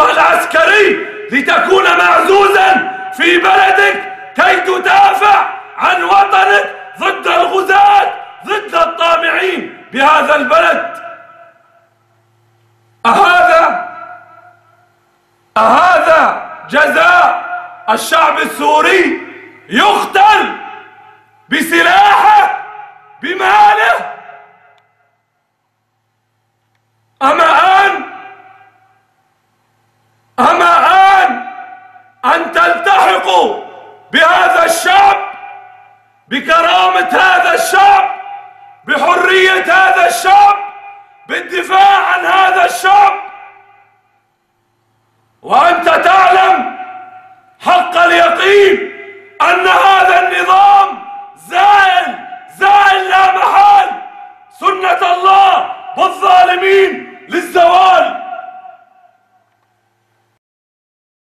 العسكري لتكون معزوزا في بلدك كي تدافع عن وطنك ضد الغزاة، ضد الطامعين بهذا البلد. أهذا جزاء الشعب السوري؟ يقتل بسلاحه بماله؟ أما آن أن تلتحقوا بهذا الشعب، بكرامة هذا الشعب، بحرية هذا الشعب، بالدفاع عن هذا الشعب، وأنت